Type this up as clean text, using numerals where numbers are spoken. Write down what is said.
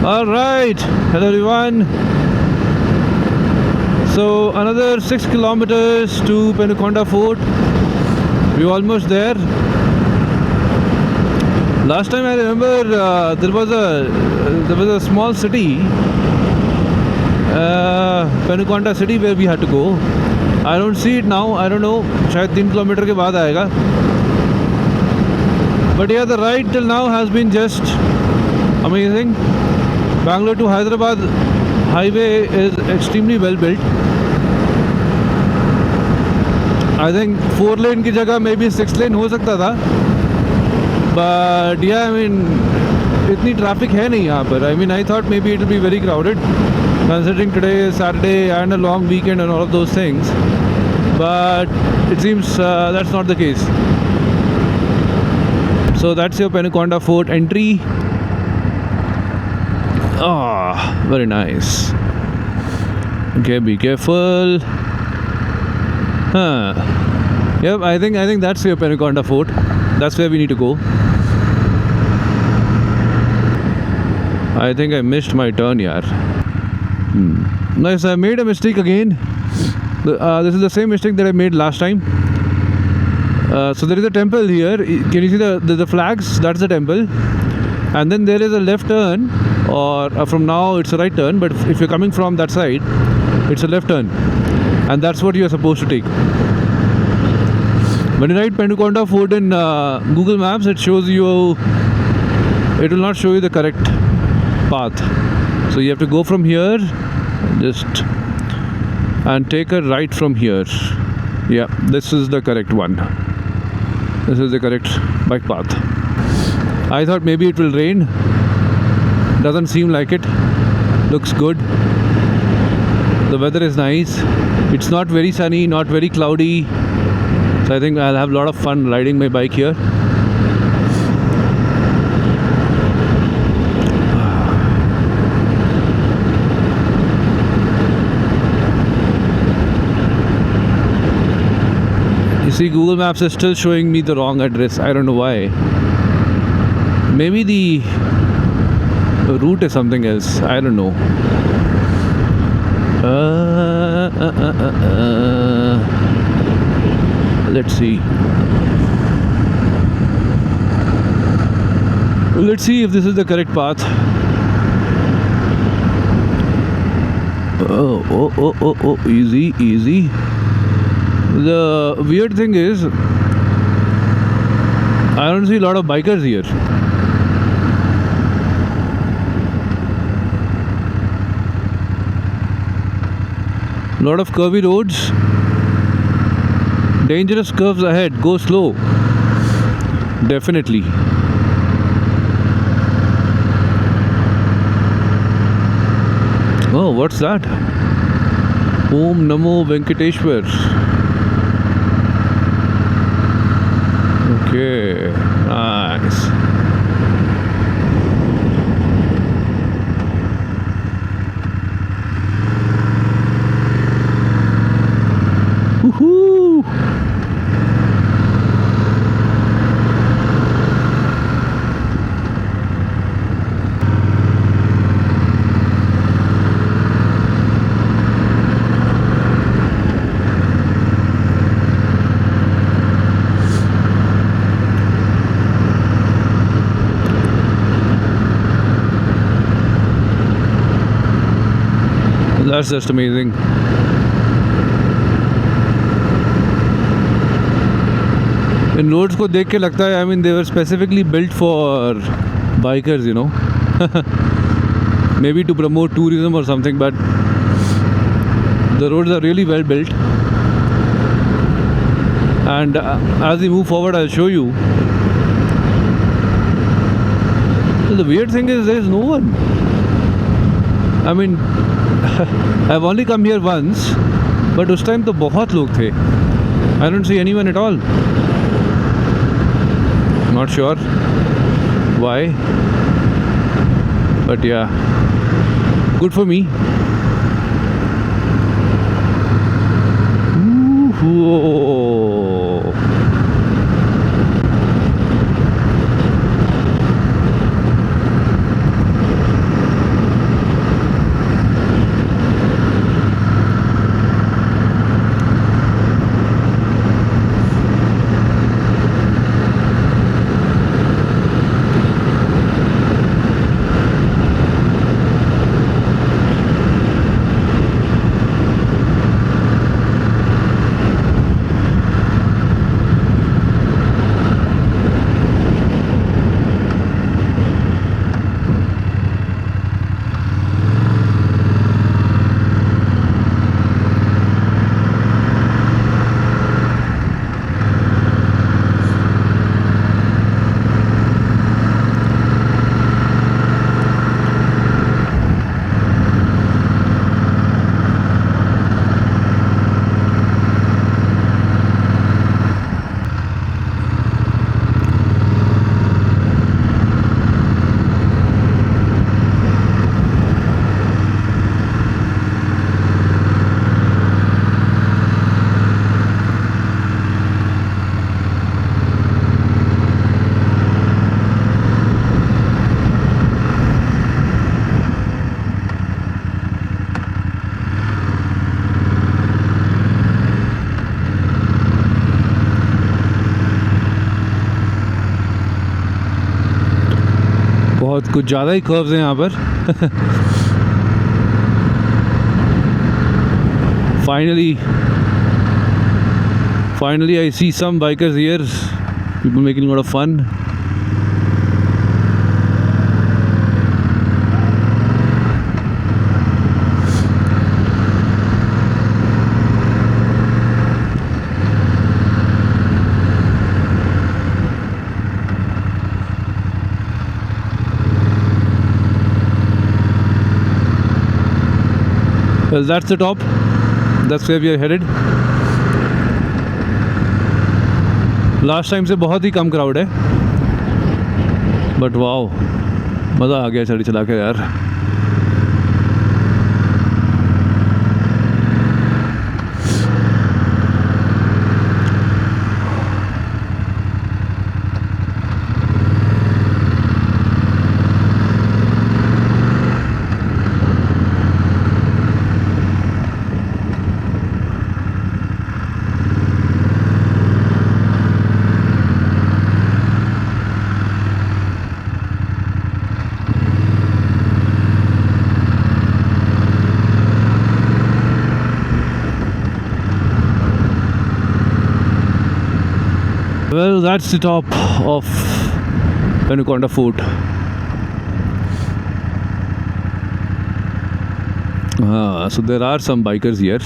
All right, hello everyone. So another 6 kilometers to Penukonda Fort. We're almost there. Last time I remember there was a small city, Penukonda city, where we had to go. I don't see it now. I don't know. शायद 3 kilometre के बाद आएगा. But yeah, the ride till now has been just amazing. Bangalore to Hyderabad highway is extremely well built. I think 4 lane की जगह maybe 6 lane हो सकता था. But yeah, I mean, इतनी traffic है नहीं यहाँ पर. I mean, I thought maybe it will be very crowded, considering today is Saturday and a long weekend and all of those things. But it seems that's not the case. So that's your Penukonda Fort entry. Ah, very nice. Okay, be careful. Huh. Yep, I think that's your Penukonda Fort. That's where we need to go. I think I missed my turn, yaar. Nice, I made a mistake again. This is the same mistake that I made last time. So there is a temple here. Can you see the flags? That's the temple. And then there is a left turn, or from now it's a right turn, but if you're coming from that side, it's a left turn. And that's what you're supposed to take. When you write Penukonda Fort in Google Maps, it shows you, it will not show you the correct path. So you have to go from here, and take a right from here. Yeah, this is the correct one. This is the correct bike path. I thought maybe it will rain. Doesn't seem like it. Looks good. The weather is nice. It's not very sunny, not very cloudy. So I think I'll have a lot of fun riding my bike here. You see, Google Maps is still showing me the wrong address. I don't know why. Maybe the route is something else. I don't know. Let's see. Let's see if this is the correct path. Oh, easy, easy. The weird thing is, I don't see a lot of bikers here. Lot of curvy roads, dangerous curves ahead, go slow. Definitely. Oh, what's that? Om Namo Venkateshwar. Okay, nice. Woohoo! That's just amazing. इन roads को देख के लगता है, I mean, they were specifically built for bikers, you know. Maybe to promote tourism or something, but the roads are really well built. And as we move forward, I'll show you. The weird thing is, there is no one. I mean, I've only come here once, but उस time तो बहुत लोग थे. I don't see anyone at all. Not sure why, but yeah, good for me. Whoa. बहुत कुछ ज़्यादा ही curves हैं यहाँ पर. Finally I see some bikers here, people making a lot of fun. Well, that's the top. That's where we are headed. Last time से बहुत ही कम crowd है, but wow मज़ा आ गया चढ़ी चला के यार. Well, that's the top of Penukonda Fort. So there are some bikers here.